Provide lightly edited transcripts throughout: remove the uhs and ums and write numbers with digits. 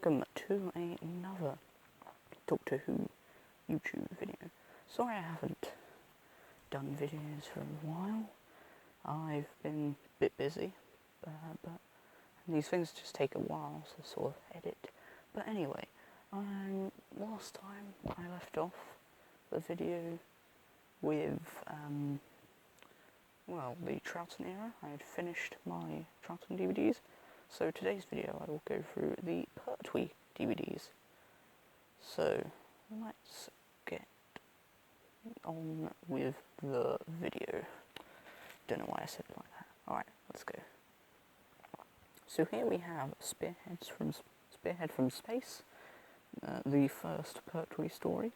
welcome to another Doctor Who YouTube video. Sorry I haven't done videos for a while. I've been a bit busy, but these things just take a while to sort of edit. But anyway, last time I left off the video with, well, the Troughton Era. I had finished my Troughton DVDs. So today's video I will go through the Pertwee DVDs. So let's get on with the video. Don't know why I said it like that. Alright, let's go. So here we have Spearhead from Space, the first Pertwee story.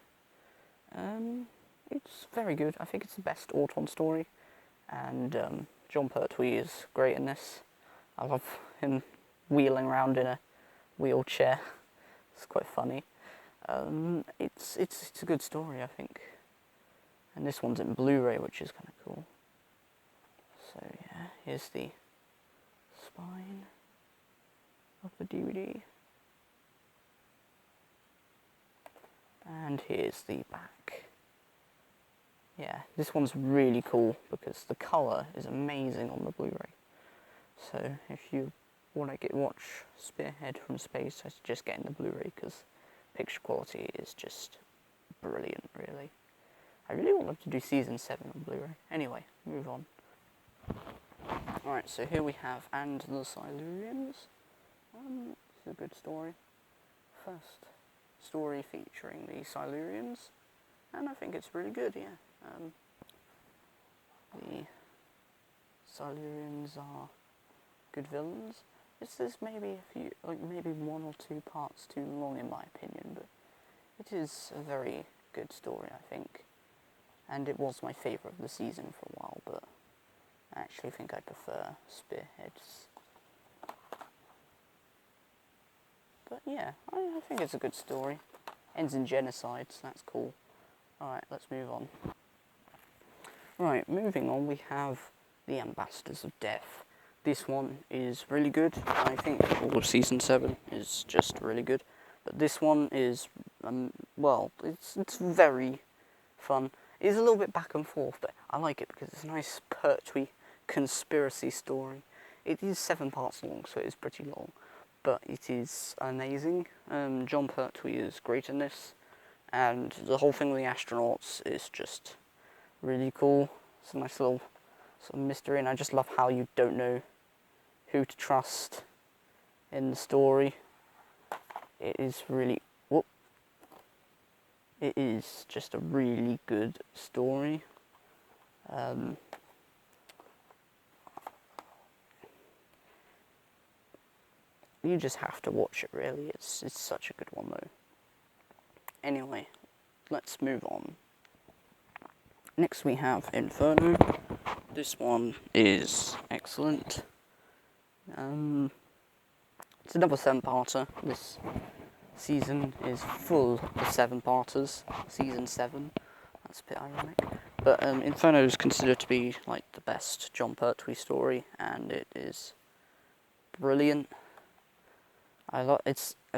It's very good. I think it's the best Auton story, and Jon Pertwee is great in this. I love him wheeling around in a wheelchair. It's quite funny. It's a good story, I think. And this one's in Blu-ray, which is kind of cool. So yeah, here's the spine of the DVD. And here's the back. Yeah, this one's really cool because the colour is amazing on the Blu-ray. So if you want to watch Spearhead from Space, I suggest getting the Blu-ray because picture quality is just brilliant, really. I really want them to do season 7 on Blu-ray. Anyway, move on. Alright, so here we have And the Silurians. It's a good story. First story featuring the Silurians, and I think it's really good, yeah. The Silurians are good villains. This is maybe maybe one or two parts too long in my opinion, but it is a very good story, I think. And it was my favourite of the season for a while, but I actually think I prefer Spearhead's. But yeah, I think it's a good story. Ends in genocide, so that's cool. Alright, let's move on. Right, moving on, we have The Ambassadors of Death. This one is really good. I think all of season 7 is just really good. But this one is, well, it's very fun. It's a little bit back and forth, but I like it because it's a nice Pertwee conspiracy story. It is 7 parts long, so it is pretty long. But it is amazing. Jon Pertwee is great in this. And the whole thing with the astronauts is just really cool. It's a nice little sort of mystery, and I just love how you don't know who to trust in the story. It is really, it is just a really good story. You just have to watch it, really. It's such a good one, though. Anyway, let's move on. Next we have Inferno. This one is excellent. It's another 7-parter. This season is full of 7-parters. Season 7. That's a bit ironic. But Inferno is considered to be like the best Jon Pertwee story, and it is brilliant. I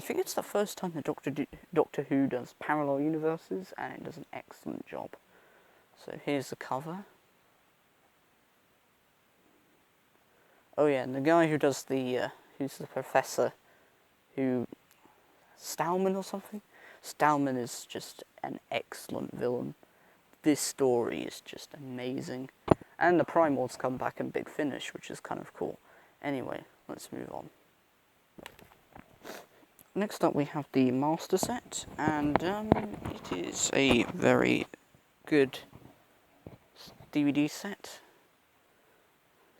think it's the first time that Doctor Who does parallel universes, and it does an excellent job. So here's the cover. Oh yeah, and the guy who does who's the professor, Stallman or something? Stallman is just an excellent villain. This story is just amazing. And the Primords come back in Big Finish, which is kind of cool. Anyway, let's move on. Next up we have the Master Set, and it is a very good DVD set.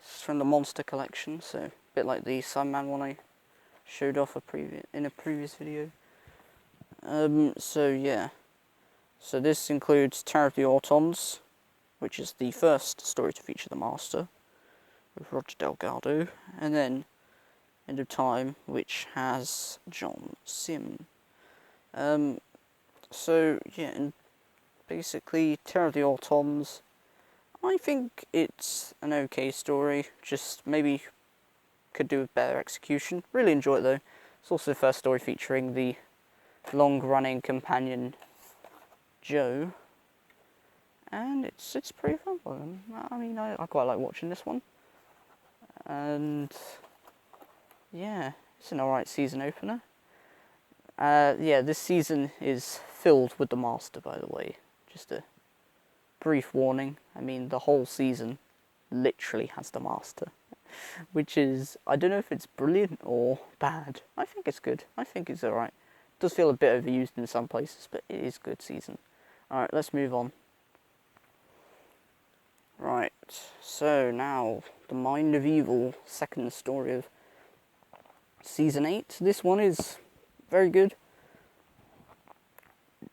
It's from the Monster Collection, so a bit like the Sandman one I showed off in a previous video. So yeah, so this includes Terror of the Autons, which is the first story to feature the Master, with Roger Delgado, and then End of Time, which has John Sim. So yeah, and basically Terror of the Autons, I think it's an okay story, just maybe could do with better execution. Really enjoy it though. It's also the first story featuring the long-running companion Joe, and it's pretty fun. I mean, I quite like watching this one, and yeah, it's an alright season opener. Yeah, this season is filled with the Master, by the way. Just a brief warning. I mean, the whole season literally has the Master, which is, I don't know if it's brilliant or bad. I think it's good. I think it's alright. It does feel a bit overused in some places, but it is a good season. Alright, let's move on. Right, so now, The Mind of Evil, second story of Season 8. This one is very good.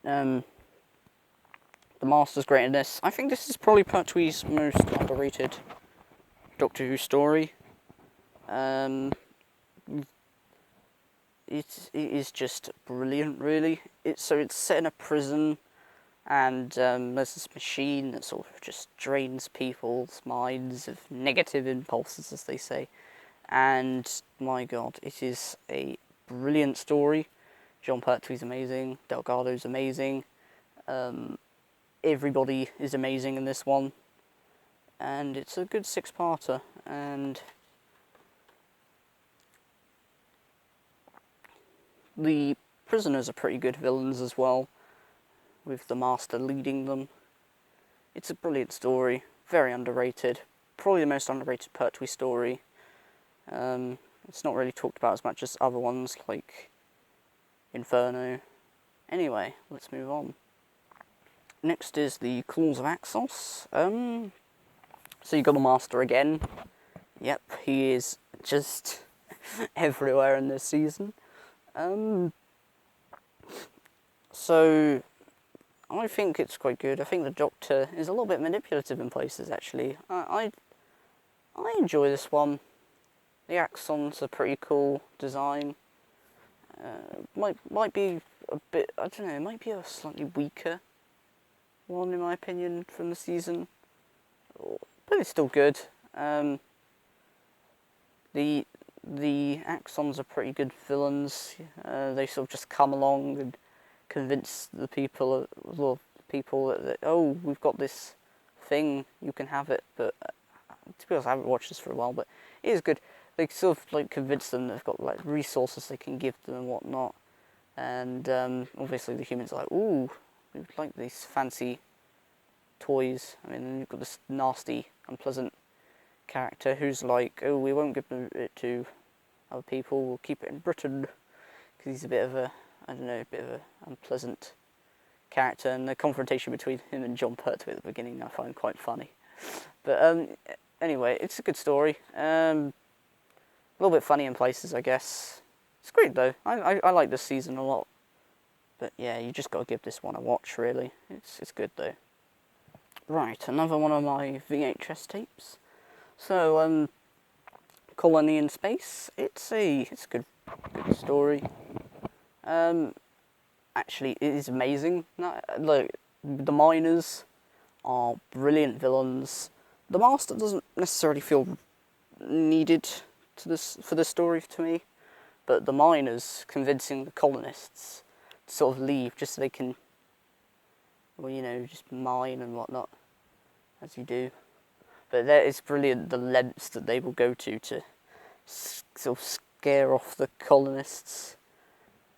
The Master's great in this. I think this is probably Pertwee's most underrated Doctor Who story. It is just brilliant, really. It's set in a prison, and there's this machine that sort of just drains people's minds of negative impulses, as they say. And my God, it is a brilliant story. John Pertwee's amazing. Delgado's amazing. Everybody is amazing in this one, and it's a good six-parter. And the prisoners are pretty good villains as well, with the Master leading them. It's a brilliant story, very underrated, probably the most underrated Pertwee story. It's not really talked about as much as other ones like Inferno. Anyway, let's move on. Next is the Claws of Axos. So you got the Master again. Yep, he is just everywhere in this season. So I think it's quite good. I think the Doctor is a little bit manipulative in places, actually. I enjoy this one. The Axons are pretty cool design. Might be a bit, I don't know, it might be a slightly weaker one in my opinion from the season, but it's still good. The Axons are pretty good villains. They sort of just come along and convince the people that oh, we've got this thing, you can have it. But to be honest, I haven't watched this for a while, but it is good. They sort of like convince them they've got like resources they can give them and whatnot, and obviously the humans are like, ooh, we like these fancy toys. I mean, you've got this nasty, unpleasant character who's like, oh, we won't give it to other people, we'll keep it in Britain, because he's a bit of a, I don't know, a bit of an unpleasant character, and the confrontation between him and John Pertwee at the beginning I find quite funny. But anyway, it's a good story. A little bit funny in places, I guess. It's great though. I like this season a lot. But yeah, you just got to give this one a watch, really. It's good though. Right, another one of my VHS tapes. So, Colony in Space. It's a good story. Actually, it is amazing. Look, the miners are brilliant villains. The Master doesn't necessarily feel needed for this story to me, but the miners convincing the colonists to sort of leave just so they can, well, you know, just mine and whatnot, as you do. But that is brilliant, the lengths that they will go to sort of scare off the colonists.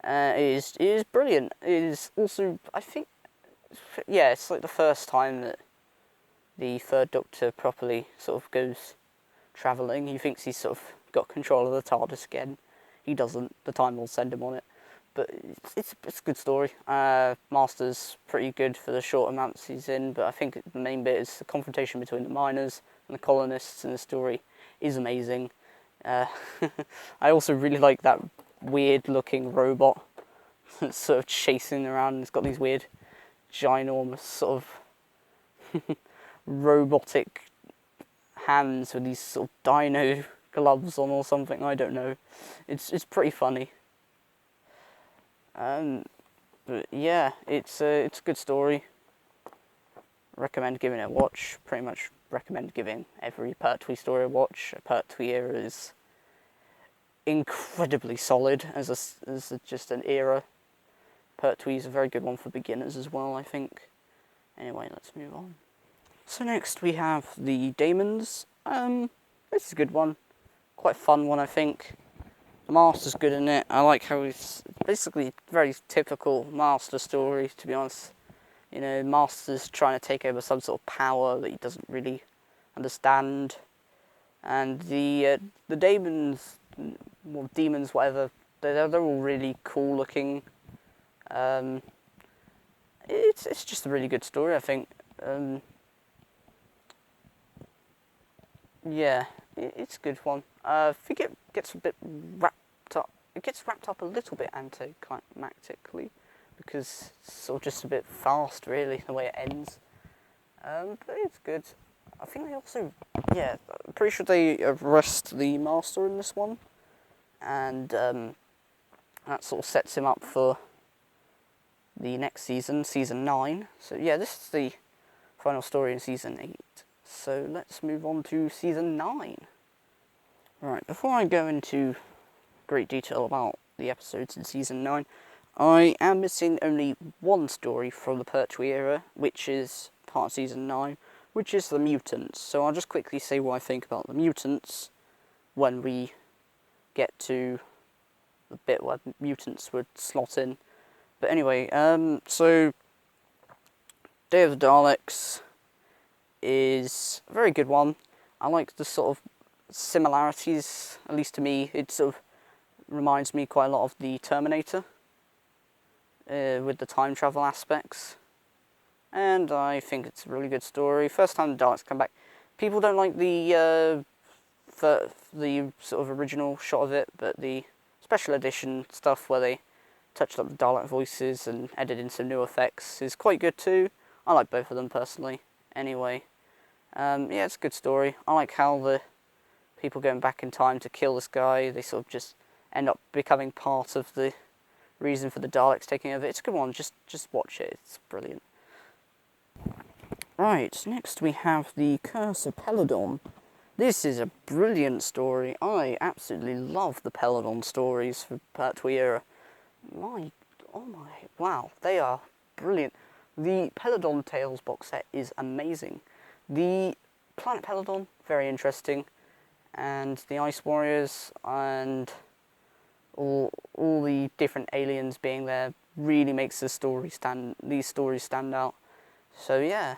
It is brilliant. It is also, I think, yeah, it's like the first time that the Third Doctor properly sort of goes travelling. He thinks he's sort of got control of the TARDIS again. He doesn't. The Time will send him on it. But it's a good story. Master's pretty good for the short amounts he's in, but I think the main bit is the confrontation between the miners and the colonists in the story is amazing. I also really like that weird-looking robot that's sort of chasing around. It's got these weird, ginormous sort of robotic hands with these sort of dino gloves on or something. I don't know. It's pretty funny. But yeah, it's a good story. Recommend giving it a watch. Pretty much recommend giving every Pertwee story a watch. Pertwee Era incredibly solid as just an era. Pertwee is a very good one for beginners as well, I think. Anyway, let's move on. So next we have the Daemons. This is a good one. Quite a fun one, I think. The Master's good in it. I like how it's basically very typical Master story, to be honest. You know, Master's trying to take over some sort of power that he doesn't really understand. And the Daemons, well, demons, whatever, they're all really cool looking. It's just a really good story, I think. Yeah, it's a good one. I think it gets a bit wrapped up. It gets wrapped up a little bit anticlimactically because it's sort of just a bit fast, really, the way it ends. But it's good. I think they also, yeah, I'm pretty sure they arrest the Master in this one, and that sort of sets him up for the next season, season 9. So yeah, this is the final story in season 8. So let's move on to season 9. Right, before I go into great detail about the episodes in season 9, I am missing only one story from the Pertwee Era, which is part of season 9, which is the mutants. So I'll just quickly say what I think about the mutants when we get to the bit where mutants would slot in. But anyway, so Day of the Daleks is a very good one. I like the sort of similarities, at least to me. It sort of reminds me quite a lot of the Terminator with the time travel aspects. And I think it's a really good story. First time the Daleks come back. People don't like the sort of original shot of it, but the special edition stuff where they touched up the Dalek voices and added in some new effects is quite good too. I like both of them personally. Anyway, yeah, it's a good story. I like how the people going back in time to kill this guy, they sort of just end up becoming part of the reason for the Daleks taking over. It's a good one. Just watch it. It's brilliant. Right, next we have the Curse of Peladon. This is a brilliant story. I absolutely love the Peladon stories for Pertwee Era. Wow, they are brilliant. The Peladon Tales box set is amazing. The Planet Peladon, very interesting. And the Ice Warriors and all the different aliens being there really makes these stories stand out. So yeah,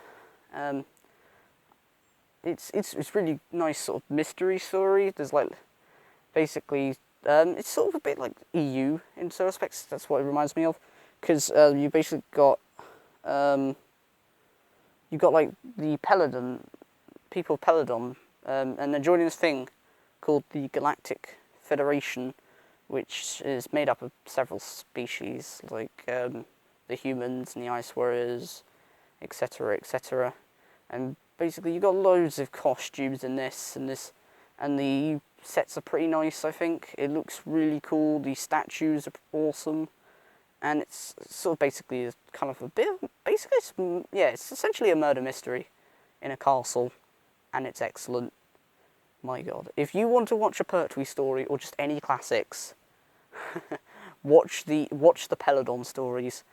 it's really nice sort of mystery story. There's like basically it's sort of a bit like EU in some respects. That's what it reminds me of, because you basically got you've got like the Peladon people of Peladon, and they're joining this thing called the Galactic Federation, which is made up of several species like the humans and the Ice Warriors, etc., etc. And basically, you've got loads of costumes in this, and the sets are pretty nice. I think it looks really cool. The statues are awesome, and it's sort of basically kind of a bit. Basically, it's essentially a murder mystery in a castle, and it's excellent. My God, if you want to watch a Pertwee story or just any classics, watch the Peladon stories.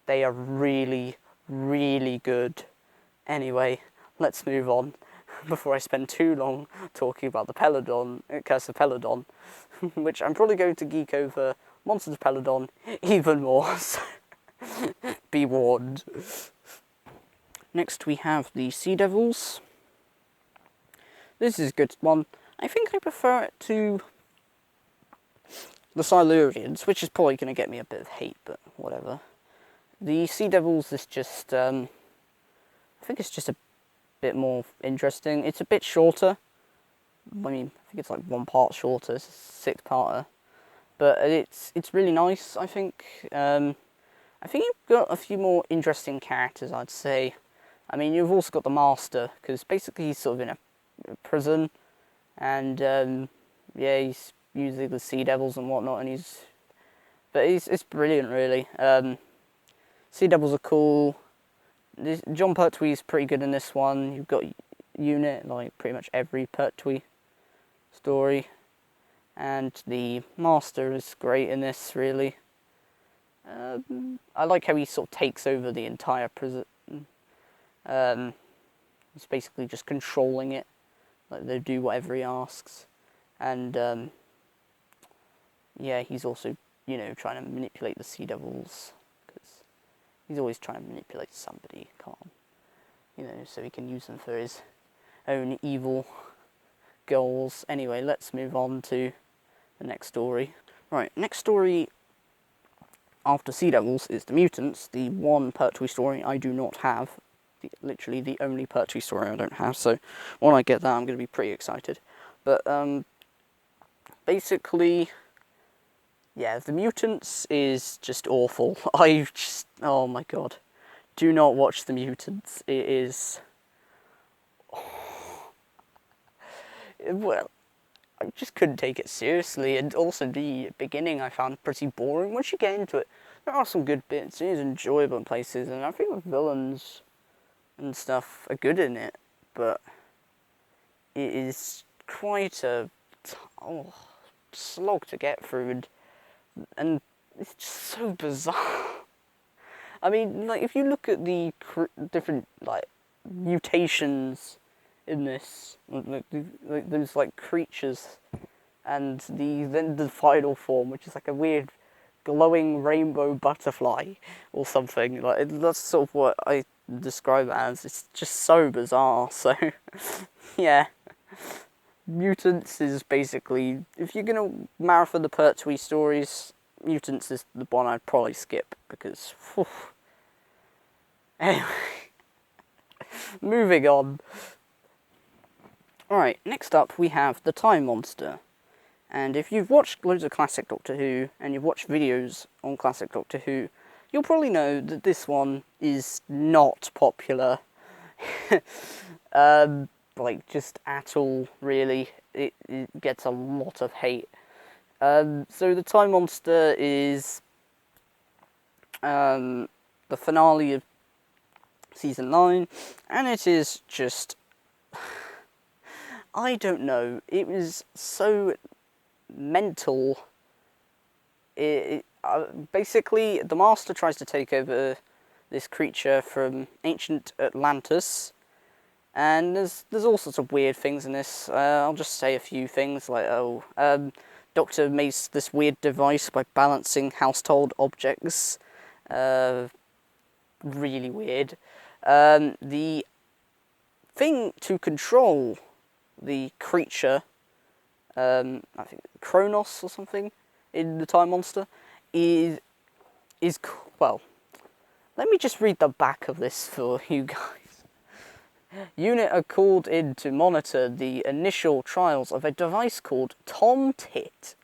They are really, really good. Anyway, let's move on before I spend too long talking about the Curse of Peladon, which I'm probably going to geek over Monsters of Peladon even more. So be warned. Next we have the Sea Devils. This is a good one. I think I prefer it to the Silurians, which is probably going to get me a bit of hate, but whatever. The Sea Devils is just, I think it's just a bit more interesting. It's a bit shorter. I mean, I think it's like one part shorter. It's a 6-parter. But it's really nice, I think. I think you've got a few more interesting characters, I'd say. I mean, you've also got the Master, because basically he's sort of in a prison, and yeah, he's using the Sea Devils and whatnot, and it's brilliant, really. Sea Devils are cool. John Pertwee's pretty good in this one. You've got Unit, like pretty much every Pertwee story. and the Master is great in this, really. I like how he sort of takes over the entire prison. He's basically just controlling it, like they do whatever he asks, and yeah, he's also, you know, trying to manipulate the Sea Devils, because he's always trying to manipulate somebody, come on, you know, so he can use them for his own evil goals. Anyway, let's move on to the next story. Right, next story after Sea Devils is the Mutants, the one Pertwee story I do not have. Literally the only Pertwee story I don't have, so when I get that I'm going to be pretty excited. But basically, yeah, the Mutants is just awful. Oh my god, do not watch the Mutants. It is, well, I just couldn't take it seriously, and also the beginning I found pretty boring. Once you get into it, there are some good bits, it is enjoyable in places, and I think the villains and stuff are good in it, but it is quite a slog to get through, and it's just so bizarre. I mean, like, if you look at the different, like, mutations in this, like those, like, creatures, and then the final form, which is like a weird glowing rainbow butterfly or something, like, that's sort of what I describe it as. It's just so bizarre. So yeah, Mutants is basically, if you're gonna marathon the Pertwee stories, Mutants is the one I'd probably skip, because whew. Anyway, moving on. Alright, next up we have the Time Monster. And if you've watched loads of classic Doctor Who, and you've watched videos on classic Doctor Who, you'll probably know that this one is not popular. Like, just at all, really. It gets a lot of hate. So the Time Monster is the finale of season 9, and it is just, I don't know, it was so mental. Basically, the Master tries to take over this creature from ancient Atlantis, and there's all sorts of weird things in this. I'll just say a few things, like, Doctor makes this weird device by balancing household objects. Really weird. The thing to control the creature, I think Kronos or something, in the Time Monster, is well, let me just read the back of this for you guys. Unit are called in to monitor the initial trials of a device called Tom Tit.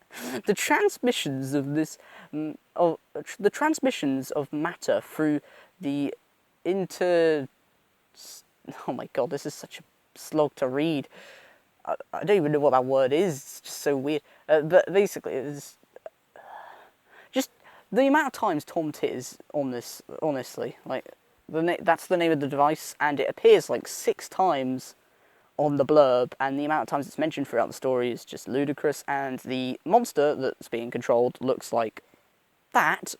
The transmissions of matter through the oh my god, this is such a slog to read. I don't even know what that word is. It's just so weird. But basically, it's just the amount of times Tom Tit is on this. Honestly, like, that's the name of the device, and it appears like 6 times on the blurb, and the amount of times it's mentioned throughout the story is just ludicrous. And the monster that's being controlled looks like that,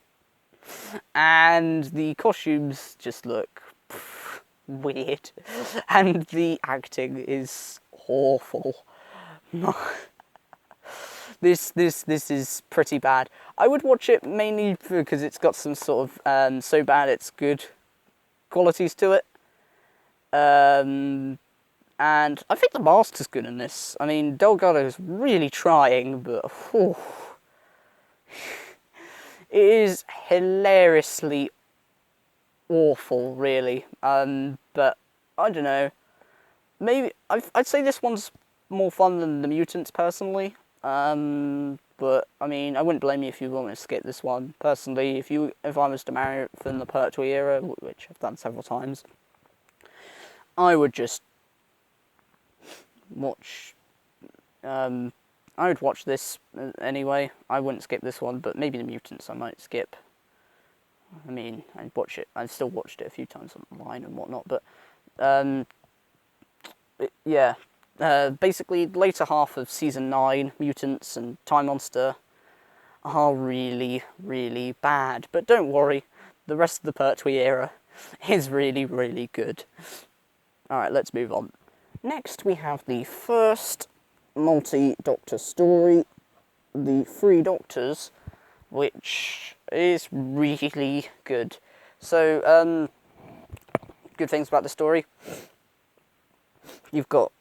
and the costumes just look weird, and the acting is awful. This is pretty bad. I would watch it mainly because it's got some sort of so bad it's good qualities to it. And I think the Master's good in this. I mean, Delgado's really trying, but whew, it is hilariously awful, really. But I don't know. Maybe I'd say this one's more fun than the Mutants, personally. But I mean, I wouldn't blame you if you want to skip this one. Personally, if I was to marathon the Pertwee Era, which I've done several times, I would just watch. I would watch this anyway. I wouldn't skip this one, but maybe the Mutants I might skip. I mean, I'd watch it. I've still watched it a few times online and whatnot, but yeah, Basically, the later half of Season 9, Mutants and Time Monster, are really, really bad. But don't worry, the rest of the Pertwee Era is really, really good. Alright, let's move on. Next, we have the first multi-Doctor story, The Three Doctors, which is really good. So, good things about the story. You've got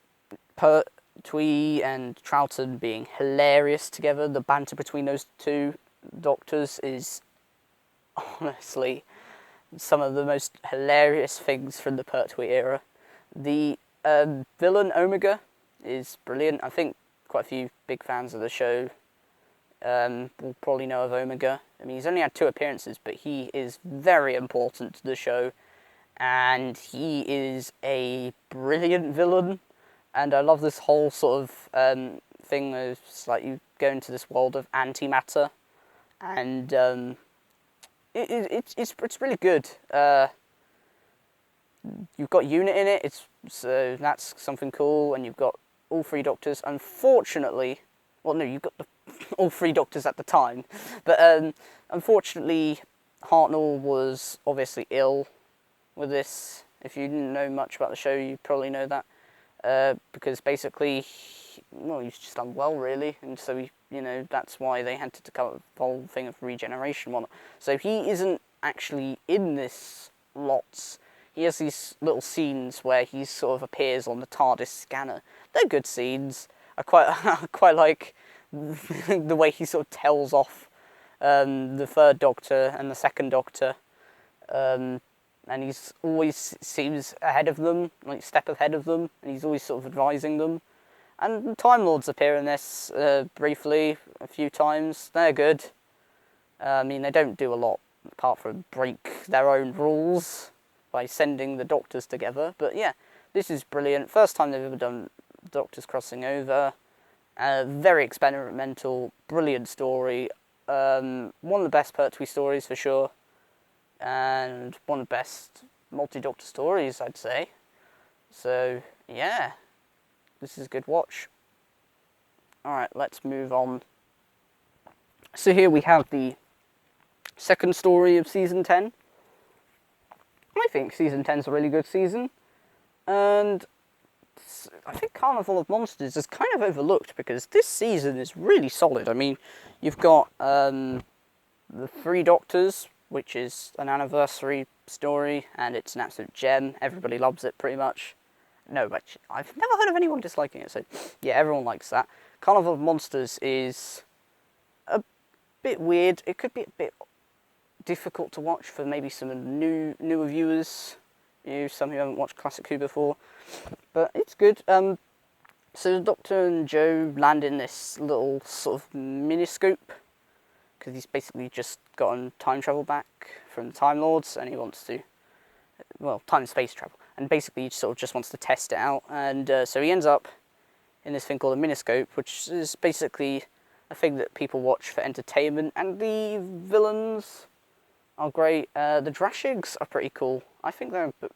Pertwee and Troughton being hilarious together. The banter between those two Doctors is honestly some of the most hilarious things from the Pertwee era. The villain Omega is brilliant. I think quite a few big fans of the show will probably know of Omega. I mean, he's only had 2 appearances, but he is very important to the show, and he is a brilliant villain. And I love this whole sort of thing of like you go into this world of antimatter, and it's really good. You've got Unit in it, so that's something cool, and you've got all 3 Doctors. Unfortunately, well, no, you've got all 3 Doctors at the time, but unfortunately, Hartnell was obviously ill with this. If you didn't know much about the show, you probably know that. Because basically, well, he's just unwell, really, and so that's why they had to cover the whole thing of regeneration one. So he isn't actually in this lots. He has these little scenes where he sort of appears on the TARDIS scanner. They're good scenes. I quite like the way he sort of tells off the 3rd Doctor and the 2nd Doctor. And he's always seems ahead of them, like step ahead of them, and he's always sort of advising them. And the Time Lords appear in this briefly a few times. They're good. I mean, they don't do a lot apart from break their own rules by sending the Doctors together. But yeah, this is brilliant. First time they've ever done Doctors crossing over. Very experimental, brilliant story. One of the best Pertwee stories for sure. And one of the best multi-Doctor stories, I'd say. So, yeah, this is a good watch. Alright, let's move on. So here we have the second story of Season 10. I think Season 10 is a really good season. And I think Carnival of Monsters is kind of overlooked because this season is really solid. I mean, you've got the 3 Doctors, which is an anniversary story, and it's an absolute gem. Everybody loves it, pretty much. No, but I've never heard of anyone disliking it, so yeah, everyone likes that. Carnival of Monsters is a bit weird. It could be a bit difficult to watch for maybe some newer viewers, some who haven't watched Classic Who before, but it's good. So the Doctor and Joe land in this little sort of miniscope, because he's basically just gotten time travel back from the Time Lords, and he wants to, well, time and space travel, and basically he sort of just wants to test it out, and so he ends up in this thing called a miniscope, which is basically a thing that people watch for entertainment, and the villains are great. The Drashigs are pretty cool. I think they're a bit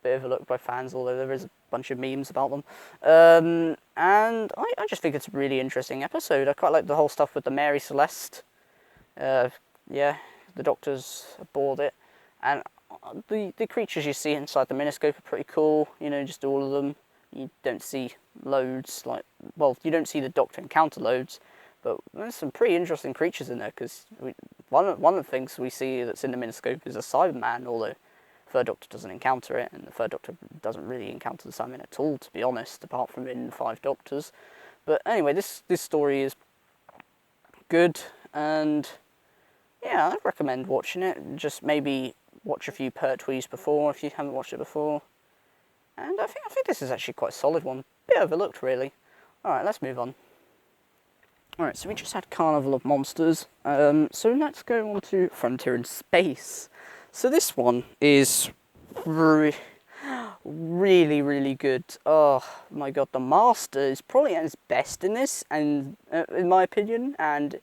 overlooked by fans, although there is a bunch of memes about them. And I just think it's a really interesting episode. I quite like the whole stuff with the Mary Celeste. Yeah, the Doctors aboard it, and the creatures you see inside the miniscope are pretty cool. Just all of them. You don't see loads, you don't see the Doctor encounter loads, but there's some pretty interesting creatures in there, because one of the things we see that's in the miniscope is a Cyberman, although the 3rd Doctor doesn't encounter it, and the 3rd Doctor doesn't really encounter the Cyberman at all, to be honest, apart from in the 5 Doctors. But anyway, this story is good, and yeah, I'd recommend watching it. Just maybe watch a few Pertwees before if you haven't watched it before. And I think this is actually quite a solid one. Bit overlooked, really. Alright, let's move on. Alright, so we just had Carnival of Monsters. So let's go on to Frontier in Space. So this one is really, really good. Oh my god, the Master is probably at his best in this, and in my opinion, and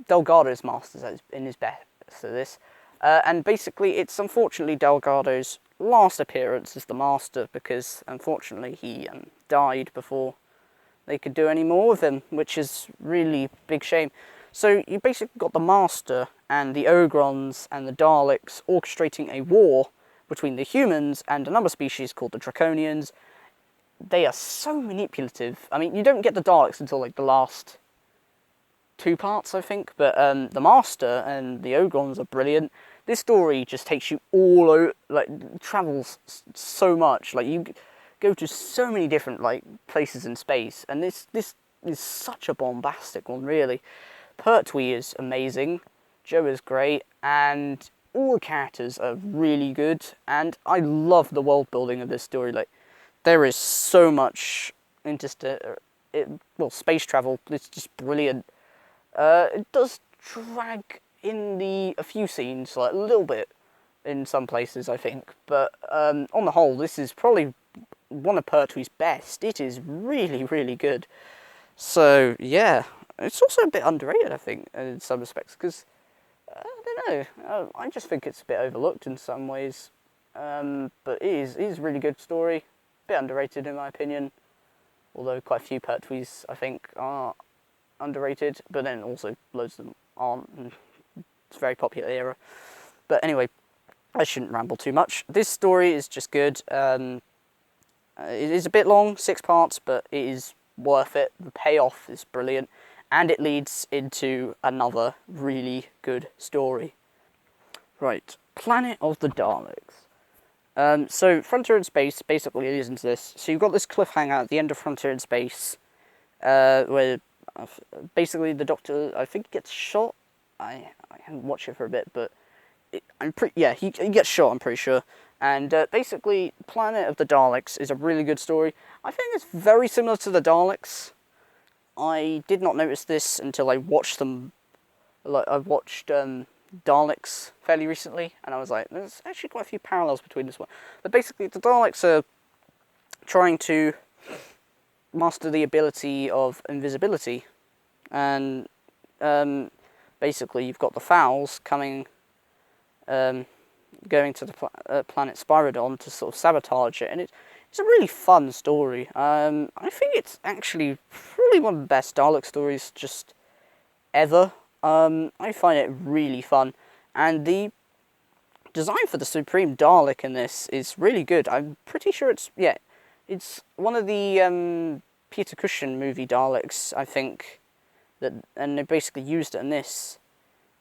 Delgado's Master's in his best of this, and basically it's unfortunately Delgado's last appearance as the Master, because unfortunately he died before they could do any more with him, which is really big shame. So you basically got the Master and the Ogrons and the Daleks orchestrating a war between the humans and another species called the Draconians. They are so manipulative. I mean, you don't get the Daleks until like the last 2 parts, I think, but the Master and the Ogrons are brilliant. This story just takes you all over, like, travels so much. Like, you go to so many different, like, places in space, and this is such a bombastic one, really. Pertwee is amazing, Joe is great, and all the characters are really good, and I love the world building of this story. Like, there is so much space travel. It's just brilliant. It does drag in a few scenes, like a little bit in some places, I think. But on the whole, this is probably one of Pertwee's best. It is really, really good. So, yeah. It's also a bit underrated, I think, in some respects, because, I don't know, I just think it's a bit overlooked in some ways. But it is a really good story. A bit underrated, in my opinion. Although quite a few Pertwees, I think, are underrated, but then also loads of them aren't, and it's a very popular era. But anyway, I shouldn't ramble too much. This story is just good. It is a bit long, 6 parts, but it is worth it. The payoff is brilliant, and it leads into another really good story. Right, Planet of the Daleks. So Frontier in Space basically leads into this. So you've got this cliffhanger at the end of Frontier in Space, where basically the Doctor, I think, gets shot. I haven't watched it for a bit, but he gets shot, I'm pretty sure. And basically, Planet of the Daleks is a really good story. I think it's very similar to the Daleks. I did not notice this until I watched them. Like, I watched Daleks fairly recently, and I was like, there's actually quite a few parallels between this one. But basically, the Daleks are trying to master the ability of invisibility, and basically you've got the Fowls coming, going to the planet Spyrodon to sort of sabotage it, and it's a really fun story. I think it's actually probably one of the best Dalek stories just ever. I find it really fun, and the design for the Supreme Dalek in this is really good. I'm pretty sure it's one of the Peter Cushing movie Daleks, I think, and they basically used it in this,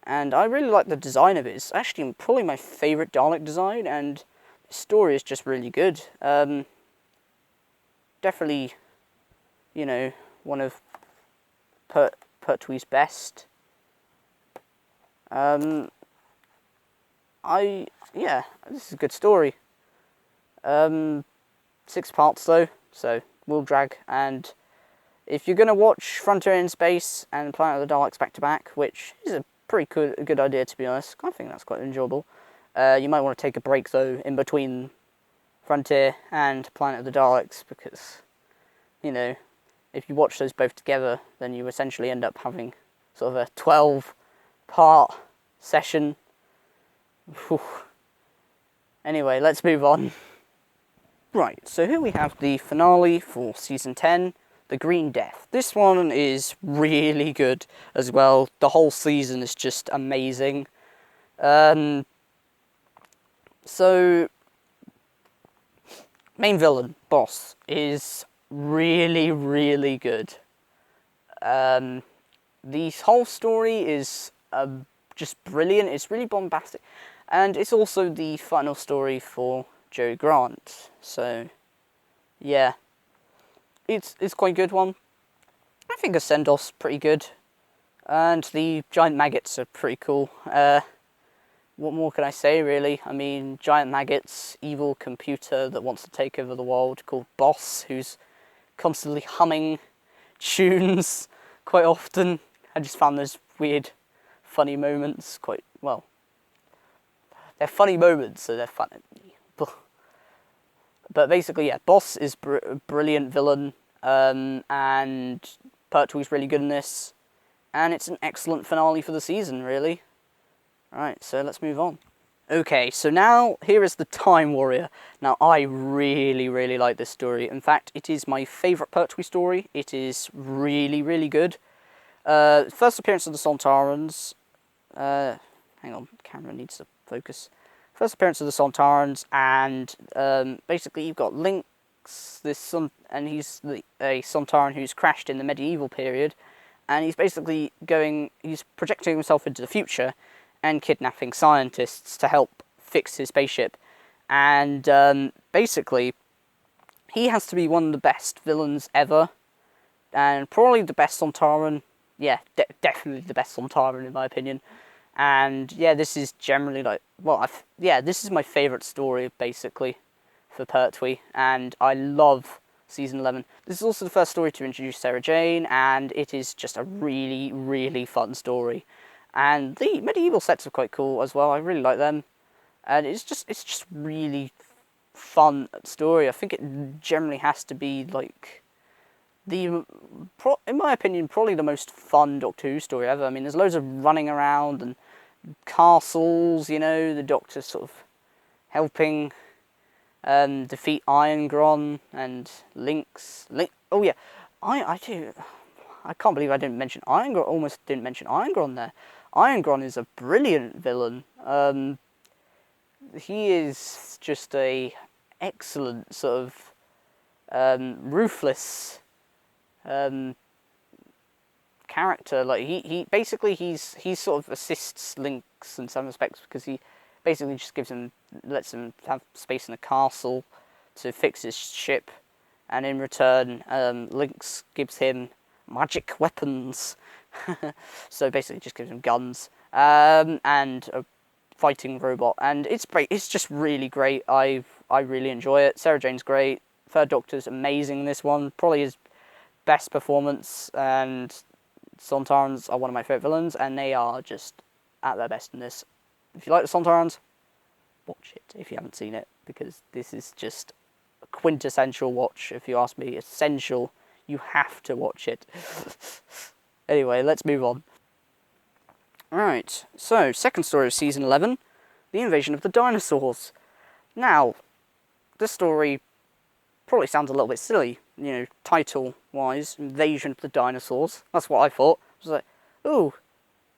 and I really like the design of it. It's actually probably my favourite Dalek design, and the story is just really good. Definitely, one of Pertwee's best. This is a good story. 6 parts though, so will drag. And if you're gonna watch Frontier in Space and Planet of the Daleks back to back, which is a pretty good idea, to be honest, I think that's quite enjoyable. You might want to take a break though in between Frontier and Planet of the Daleks, because if you watch those both together, then you essentially end up having sort of a 12-part session. Whew. Anyway, let's move on. Right, so here we have the finale for Season 10, The Green Death. This one is really good as well. The whole season is just amazing. So, main villain, boss, is really, really good. The whole story is just brilliant. It's really bombastic, and it's also the final story for Joe Grant. So, yeah, it's quite a good one. I think the send-off's pretty good, and the giant maggots are pretty cool. What more can I say, really? I mean, giant maggots, evil computer that wants to take over the world, called Boss, who's constantly humming tunes quite often. I just found those weird, funny moments quite, well, they're funny moments, so they're funny. But basically, yeah, Boss is a brilliant villain, and Pertwee's really good in this, and it's an excellent finale for the season, really. Alright, so let's move on. Okay, so now here is the Time Warrior. Now I really like this story. In fact, it is my favourite Pertwee story. It is really good. First appearance of the Sontarans. Hang on, camera needs to focus. First appearance of the Sontarans, and basically you've got Lynx, and he's a Sontaran who's crashed in the medieval period, and he's basically he's projecting himself into the future and kidnapping scientists to help fix his spaceship. And basically, he has to be one of the best villains ever, and probably the best Sontaran. Yeah, definitely the best Sontaran in my opinion. And yeah, this is generally like, well, this is my favourite story basically for Pertwee, and I love Season 11. This is also the first story to introduce Sarah Jane, and it is just a really fun story. And the medieval sets are quite cool as well. I really like them, and it's just really fun story. I think it generally has to be like in my opinion, probably the most fun Doctor Who story ever. I mean, there's loads of running around and castles. You know, the Doctor sort of helping defeat Irongron and Lynx. Oh yeah, I can't believe I didn't mention Irongron. Almost didn't mention Irongron there. Irongron is a brilliant villain. He is just a excellent sort of ruthless character. Like he basically he's sort of assists Lynx in some respects, because he basically just lets him have space in a castle to fix his ship, and in return Lynx gives him magic weapons. So basically just gives him guns and a fighting robot, and it's great. It's just really great. I really enjoy it. Sarah Jane's great. Third Doctor's amazing in this one, probably his best performance, and Sontarans are one of my favourite villains, and they are just at their best in this. If you like the Sontarans, watch it if you haven't seen it, because this is just a quintessential watch. If you ask me, essential. You have to watch it. Anyway, let's move on. Alright, so second story of Season 11, The Invasion of the Dinosaurs. Now, this story probably sounds a little bit silly, you know, title-wise, Invasion of the Dinosaurs. That's what I thought. I was like, ooh,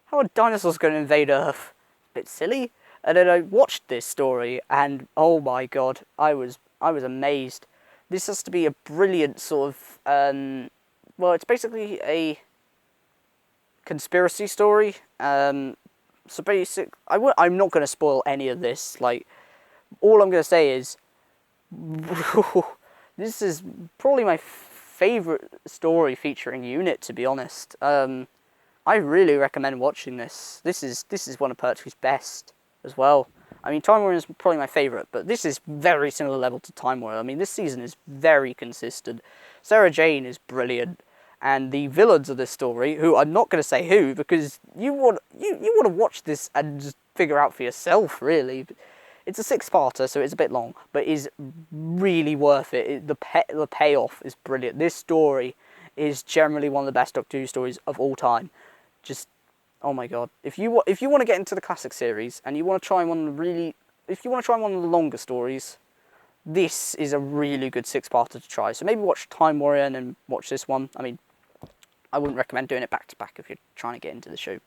how are dinosaurs going to invade Earth? A bit silly. And then I watched this story, and oh my god, I was amazed. This has to be a brilliant sort of, well, it's basically a conspiracy story. So I'm not going to spoil any of this. Like, all I'm going to say is, this is probably my favourite story featuring Unit, to be honest. I really recommend watching this. This is one of Pertwee's best as well. I mean, Time Warrior is probably my favourite, but this is very similar level to Time Warrior. I mean, this season is very consistent. Sarah Jane is brilliant, and the villains of this story, who I'm not going to say who, because you want to watch this and just figure out for yourself, really. It's a 6-parter, so it's a bit long, but is really worth it. The payoff is brilliant. This story is generally one of the best Doctor Who stories of all time. Just, oh my god! If you want to get into the classic series and you want to try one of the longer stories, this is a really good 6-parter to try. So maybe watch Time Warrior and then watch this one. I mean, I wouldn't recommend doing it back to back if you're trying to get into the show,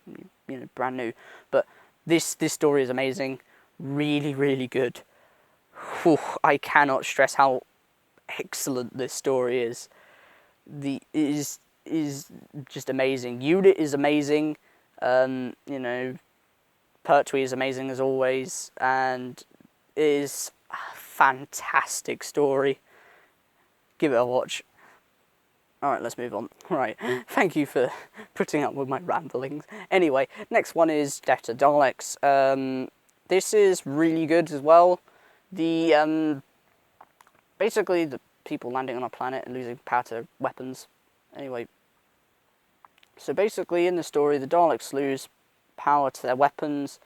you know, brand new. But this story is amazing. Really good. Whew, I cannot stress how excellent this story is. It is just amazing. Unit is amazing. You know, Pertwee is amazing as always, and it is a fantastic story. Give it a watch. Alright, let's move on. Right, thank you for putting up with my ramblings. Anyway, next one is Death to Daleks. This is really good as well. Basically the people landing on our planet and losing power to weapons. Anyway, so basically in the story, the Daleks lose power to their weapons,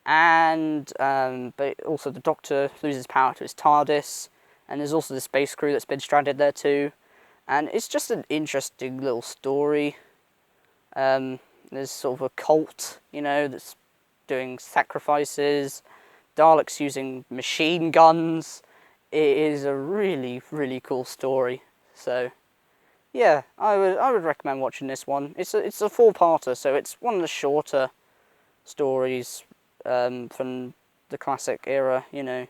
and but also the Doctor loses power to his TARDIS, and there's also the space crew that's been stranded there too. And it's just an interesting little story. There's sort of a cult, you know, that's doing sacrifices Daleks using machine guns. It is a really, really cool story. So, yeah, I would recommend watching this one. It's a four-parter, so it's one of the shorter stories from the classic era, you know,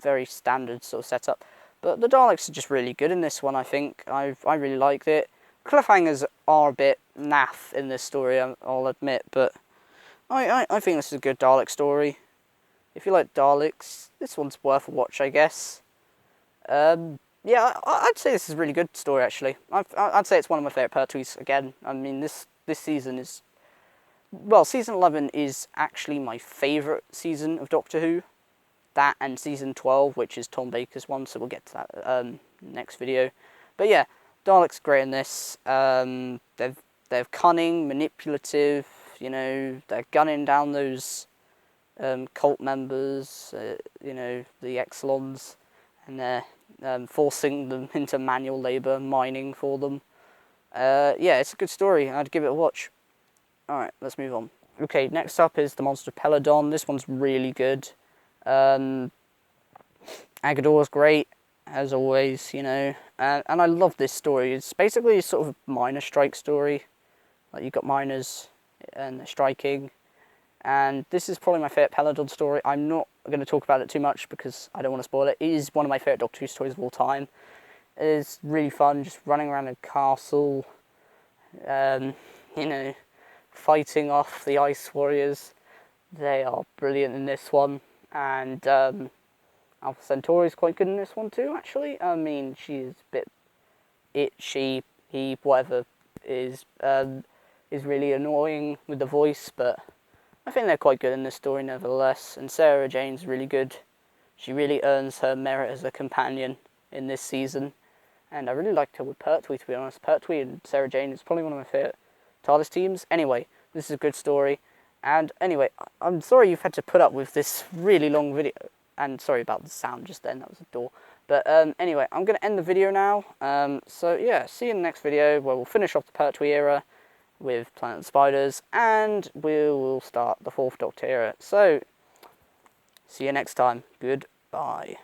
very standard sort of setup. But the Daleks are just really good in this one, I think. I really liked it. Cliffhangers are a bit naff in this story, I'll admit, but I think this is a good Dalek story. If you like Daleks, this one's worth a watch, I guess. Yeah, I'd say this is a really good story, actually. I'd say it's one of my favourite Pertwees, again. I mean, this season is... Well, Season 11 is actually my favourite season of Doctor Who. That and Season 12, which is Tom Baker's one, so we'll get to that next video. But yeah, Daleks great in this. They're cunning, manipulative, you know, they're gunning down those cult members, you know, the Exelons, and they're forcing them into manual labour, mining for them. Yeah, it's a good story. I'd give it a watch. Alright, let's move on. Okay, next up is the Monster Peladon. This one's really good. Agador's great, as always, you know, and I love this story. It's basically a sort of miner strike story. Like, you've got miners and they're striking, and this is probably my favourite Peladon story. I'm not going to talk about it too much because I don't want to spoil it. It is one of my favourite Doctor Who stories of all time. It's really fun, just running around a castle, you know, fighting off the Ice Warriors. They are brilliant in this one, and Alpha Centauri is quite good in this one too, actually. I mean, she is a bit... he, whatever, is really annoying with the voice, but I think they're quite good in this story nevertheless. And Sarah Jane's really good. She really earns her merit as a companion in this season. And I really liked her with Pertwee, to be honest. Pertwee and Sarah Jane is probably one of my favourite TARDIS teams. Anyway, this is a good story. And anyway, I'm sorry you've had to put up with this really long video. And sorry about the sound just then, that was a door. But anyway, I'm going to end the video now. So yeah, see you in the next video where we'll finish off the Pertwee era with Planet of the Spiders. And we'll start the 4th Doctor era. So, see you next time. Goodbye.